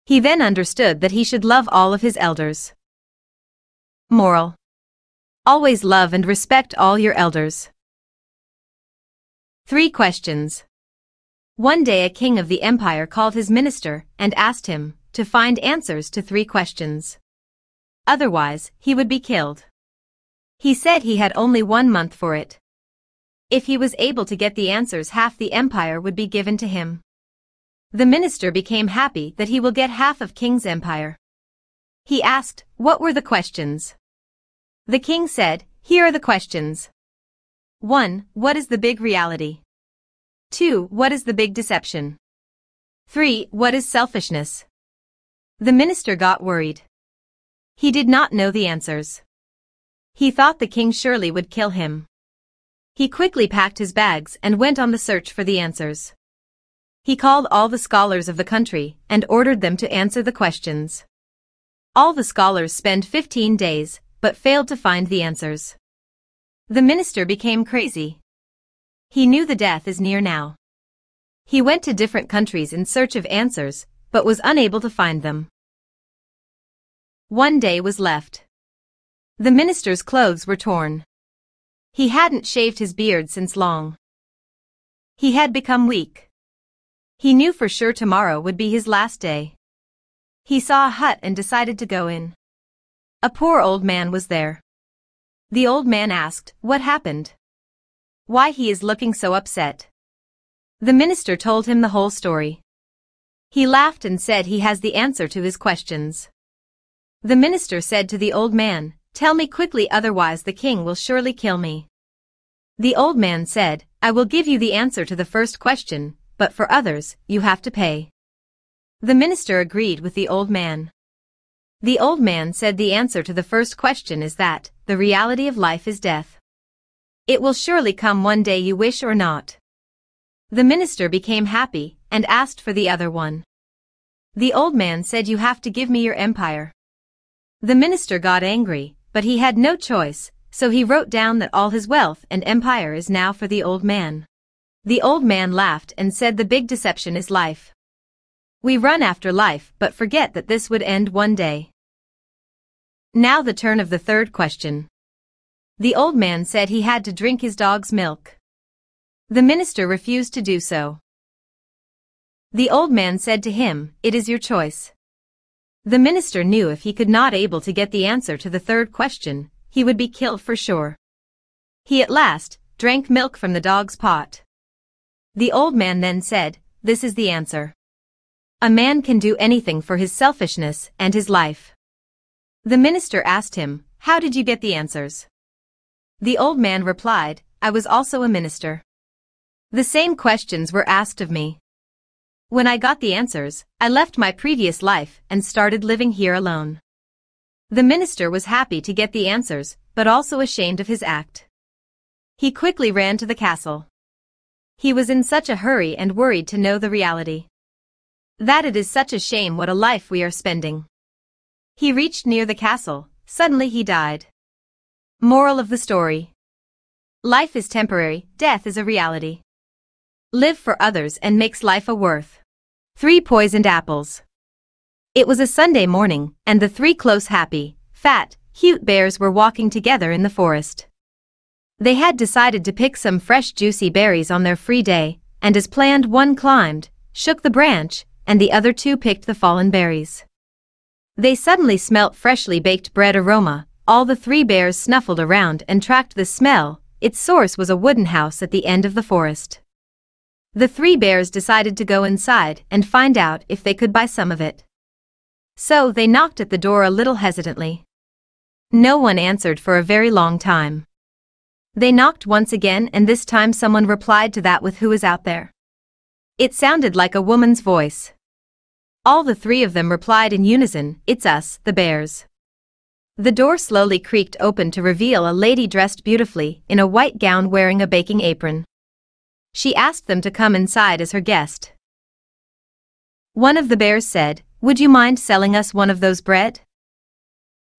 Speaker 1: He then understood that he should love all of his elders. Moral: always love and respect all your elders. 3 questions. One day a king of the empire called his minister and asked him to find answers to 3 questions. Otherwise, he would be killed. He said he had only 1 month for it. If he was able to get the answers, half the empire would be given to him. The minister became happy that he will get half of king's empire. He asked, what were the questions? The king said, here are the questions. 1. What is the big reality? 2. What is the big deception? 3. What is selfishness? The minister got worried. He did not know the answers. He thought the king surely would kill him. He quickly packed his bags and went on the search for the answers. He called all the scholars of the country and ordered them to answer the questions. All the scholars spent 15 days, but failed to find the answers. The minister became crazy. He knew the death is near now. He went to different countries in search of answers, but was unable to find them. 1 day was left. The minister's clothes were torn. He hadn't shaved his beard since long. He had become weak. He knew for sure tomorrow would be his last day. He saw a hut and decided to go in. A poor old man was there. The old man asked, what happened? Why he is looking so upset? The minister told him the whole story. He laughed and said he has the answer to his questions. The minister said to the old man, "Tell me quickly, otherwise the king will surely kill me." The old man said, "I will give you the answer to the first question, but for others, you have to pay." The minister agreed with the old man. The old man said the answer to the first question is that the reality of life is death. It will surely come one day, you wish or not. The minister became happy and asked for the other one. The old man said, "You have to give me your empire." The minister got angry, but he had no choice, so he wrote down that all his wealth and empire is now for the old man. The old man laughed and said, "The big deception is life. We run after life but forget that this would end one day." Now the turn of the third question. The old man said he had to drink his dog's milk. The minister refused to do so. The old man said to him, "It is your choice." The minister knew if he could not able to get the answer to the third question, he would be killed for sure. He at last drank milk from the dog's pot. The old man then said, "This is the answer. A man can do anything for his selfishness and his life." The minister asked him, "How did you get the answers?" The old man replied, "I was also a minister. The same questions were asked of me. When I got the answers, I left my previous life and started living here alone." The minister was happy to get the answers, but also ashamed of his act. He quickly ran to the castle. He was in such a hurry and worried to know the reality. That it is such a shame what a life we are spending. He reached near the castle, suddenly he died. Moral of the story. Life is temporary, death is a reality. Live for others and makes life a worth. 3 poisoned apples. It was a Sunday morning, and the 3 close, happy, fat, cute bears were walking together in the forest. They had decided to pick some fresh juicy berries on their free day, and as planned, one climbed, shook the branch, and the other 2 picked the fallen berries. They suddenly smelt freshly baked bread aroma. All the 3 bears snuffled around and tracked the smell. Its source was a wooden house at the end of the forest. The 3 bears decided to go inside and find out if they could buy some of it. So they knocked at the door a little hesitantly. No one answered for a very long time. They knocked once again, and this time someone replied to that with, "Who is out there?" It sounded like a woman's voice. All the 3 of them replied in unison, "It's us, the bears." The door slowly creaked open to reveal a lady dressed beautifully in a white gown wearing a baking apron. She asked them to come inside as her guest. One of the bears said, "Would you mind selling us one of those bread?"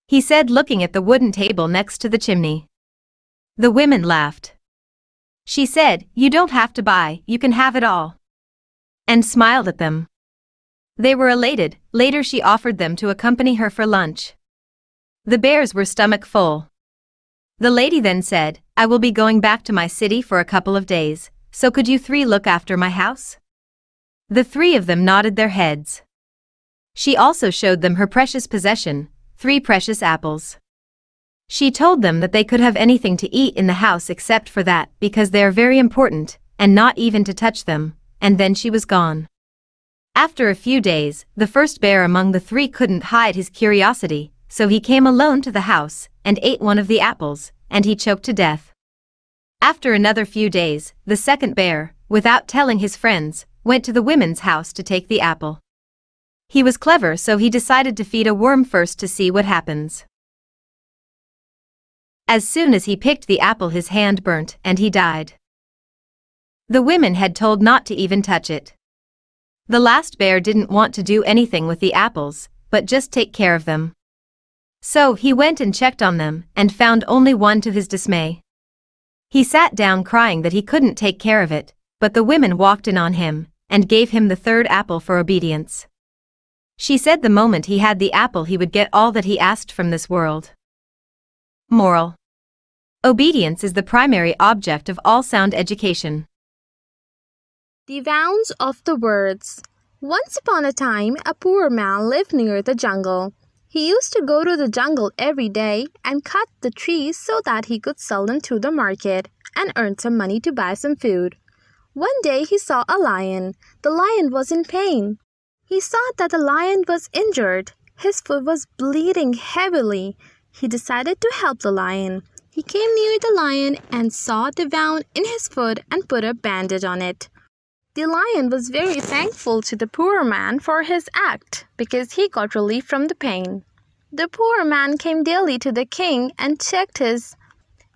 Speaker 1: He said, looking at the wooden table next to the chimney. The women laughed. She said, "You don't have to buy, you can have it all," and smiled at them. They were elated. Later she offered them to accompany her for lunch. The bears were stomach full. The lady then said, "I will be going back to my city for a couple of days, so could you 3 look after my house?" The 3 of them nodded their heads. She also showed them her precious possession, 3 precious apples. She told them that they could have anything to eat in the house except for that, because they are very important, and not even to touch them, and then she was gone. After a few days, the first bear among the 3 couldn't hide his curiosity, so he came alone to the house and ate one of the apples, and he choked to death. After another few days, the second bear, without telling his friends, went to the women's house to take the apple. He was clever, so he decided to feed a worm first to see what happens. As soon as he picked the apple, his hand burnt and he died. The women had told not to even touch it. The last bear didn't want to do anything with the apples, but just take care of them. So he went and checked on them and found only one, to his dismay. He sat down crying that he couldn't take care of it, but the women walked in on him and gave him the 3rd apple for obedience. She said the moment he had the apple he would get all that he asked from this world. Moral. Obedience is the primary object of all sound education.
Speaker 4: The Vows of the Words. Once upon a time, a poor man lived near the jungle. He used to go to the jungle every day and cut the trees so that he could sell them to the market and earn some money to buy some food. One day he saw a lion. The lion was in pain. He saw that the lion was injured. His foot was bleeding heavily. He decided to help the lion. He came near the lion and saw the wound in his foot and put a bandage on it. The lion was very thankful to the poor man for his act because he got relief from the pain. The poor man came daily to the king and checked his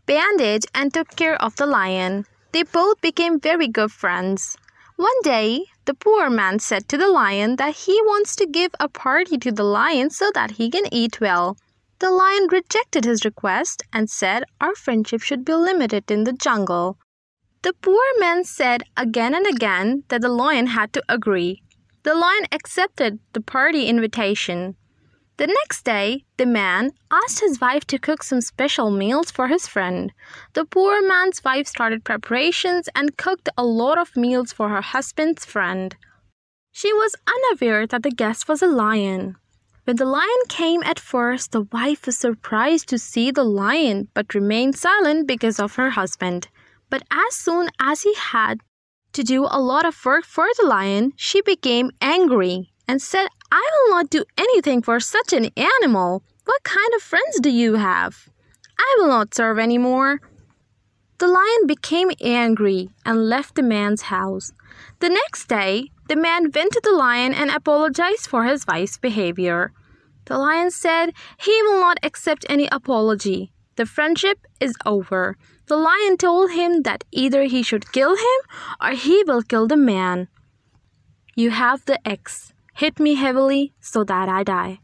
Speaker 4: bandage and took care of the lion. They both became very good friends. One day, the poor man said to the lion that he wants to give a party to the lion so that he can eat well. The lion rejected his request and said our friendship should be limited in the jungle. The poor man said again and again that the lion had to agree. The lion accepted the party invitation. The next day, the man asked his wife to cook some special meals for his friend. The poor man's wife started preparations and cooked a lot of meals for her husband's friend. She was unaware that the guest was a lion. When the lion came at first, the wife was surprised to see the lion but remained silent because of her husband. But as soon as he had to do a lot of work for the lion, she became angry and said, I will not do anything for such an animal. What kind of friends do you have? I will not serve anymore. The lion became angry and left the man's house. The next day, the man went to the lion and apologized for his wife's behavior. The lion said he will not accept any apology. The friendship is over. The lion told him that either he should kill him or he will kill the man. You have the axe. Hit me heavily so that I die.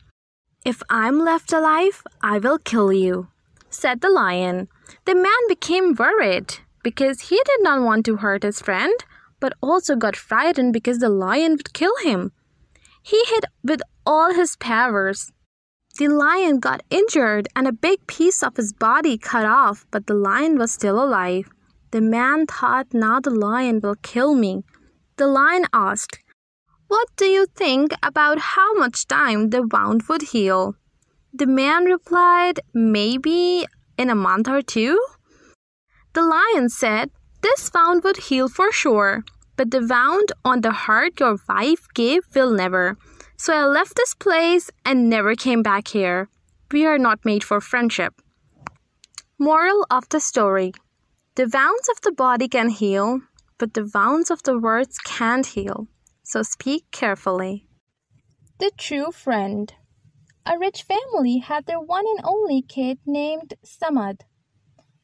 Speaker 4: If I'm left alive, I will kill you, said the lion. The man became worried because he did not want to hurt his friend, but also got frightened because the lion would kill him. He hit with all his powers. The lion got injured and a big piece of his body cut off, but the lion was still alive. The man thought, now the lion will kill me. The lion asked, what do you think about how much time the wound would heal? The man replied, maybe in a month or two. The lion said, this wound would heal for sure, but the wound on the heart your wife gave will never. So I left this place and never came back here. We are not made for friendship. Moral of the story. The wounds of the body can heal, but the wounds of the words can't heal. So speak carefully.
Speaker 2: The true friend. A rich family had their one and only kid named Samad.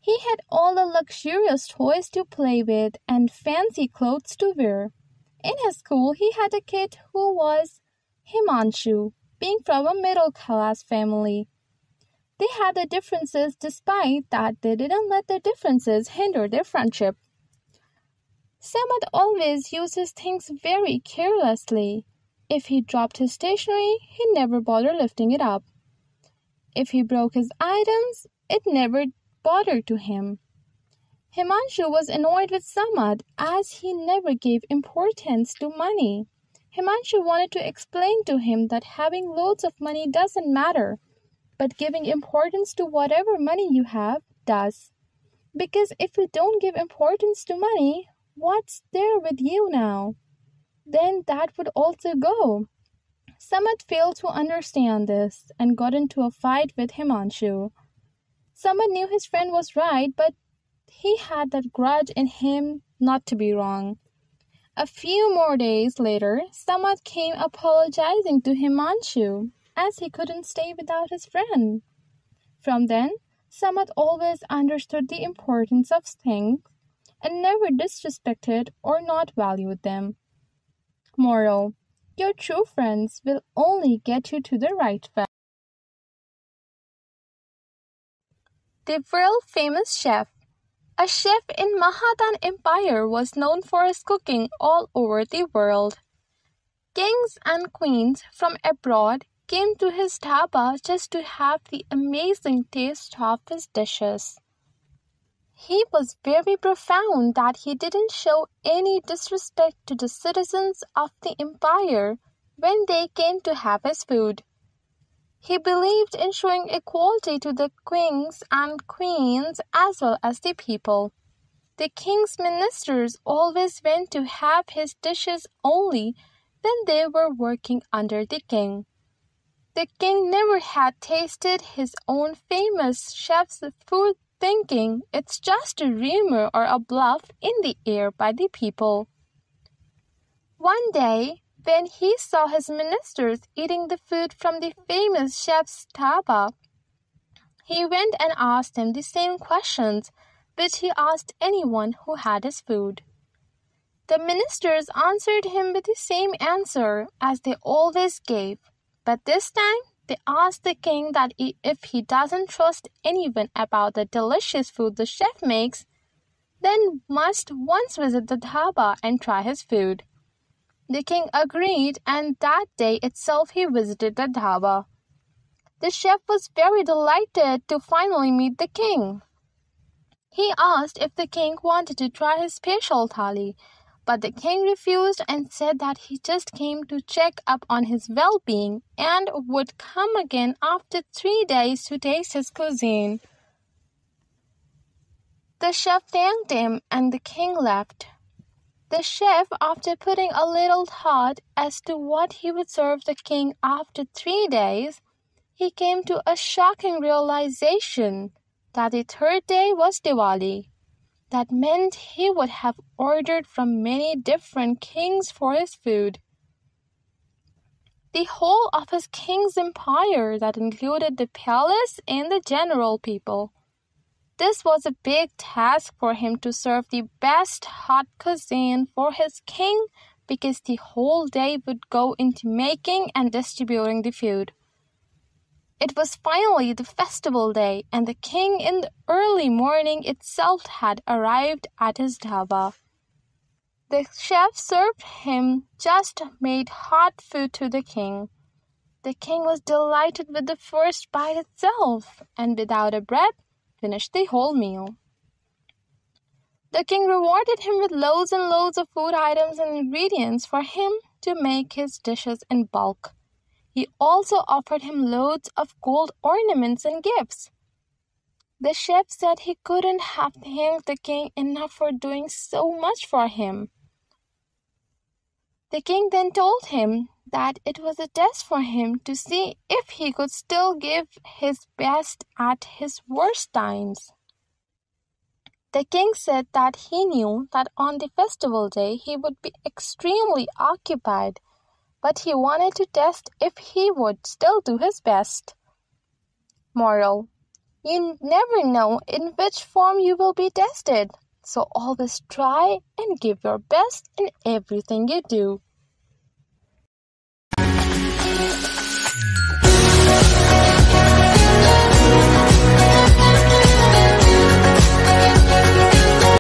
Speaker 2: He had all the luxurious toys to play with and fancy clothes to wear. In his school, he had a kid who was Himanshu, being from a middle-class family. They had their differences, despite that they didn't let their differences hinder their friendship. Samad always used his things very carelessly. If he dropped his stationery, he never bothered lifting it up. If he broke his items, it never bothered to him. Himanshu was annoyed with Samad as he never gave importance to money. Himanshu wanted to explain to him that having loads of money doesn't matter, but giving importance to whatever money you have does. Because if you don't give importance to money, what's there with you now? Then that would also go. Samad failed to understand this and got into a fight with Himanshu. Samad knew his friend was right, but he had that grudge in him not to be wrong. A few more days later, Samad came apologizing to Himanshu as he couldn't stay without his friend. From then, Samad always understood the importance of things and never disrespected or not valued them. Moral: your true friends will only get you to the right path. The world-famous chef. A chef in Mahadan Empire was known for his cooking all over the world. Kings and queens from abroad came to his dhaba just to have the amazing taste of his dishes. He was very profound that he didn't show any disrespect to the citizens of the empire when they came to have his food. He believed in showing equality to the kings and queens as well as the people. The king's ministers always went to have his dishes only when they were working under the king. The king never had tasted his own famous chef's food, thinking it's just a rumor or a bluff in the air by the people. One day, when he saw his ministers eating the food from the famous chef's taba, he went and asked him the same questions which he asked anyone who had his food. The ministers answered him with the same answer as they always gave, but this time they asked the king that if he doesn't trust anyone about the delicious food the chef makes, then must once visit the dhaba and try his food. The king agreed, and that day itself he visited the dhaba. The chef was very delighted to finally meet the king. He asked if the king wanted to try his special thali, but the king refused and said that he just came to check up on his well-being and would come again after 3 days to taste his cuisine. The chef thanked him and the king left. The chef, after putting a little thought as to what he would serve the king after 3 days, he came to a shocking realization that the third day was Diwali. That meant he would have ordered from many different kings for his food. The whole of his king's empire that included the palace and the general people. This was a big task for him to serve the best hot cuisine for his king because the whole day would go into making and distributing the food. It was finally the festival day, and the king in the early morning itself had arrived at his dhaba. The chef served him just made hot food to the king. The king was delighted with the first bite itself, and without a breath, finished the whole meal. The king rewarded him with loads and loads of food items and ingredients for him to make his dishes in bulk. He also offered him loads of gold ornaments and gifts. The chef said he couldn't have thanked the king enough for doing so much for him. The king then told him that it was a test for him to see if he could still give his best at his worst times. The king said that he knew that on the festival day he would be extremely occupied, but he wanted to test if he would still do his best. Moral: you never know in which form you will be tested, so always try and give your best in everything you do.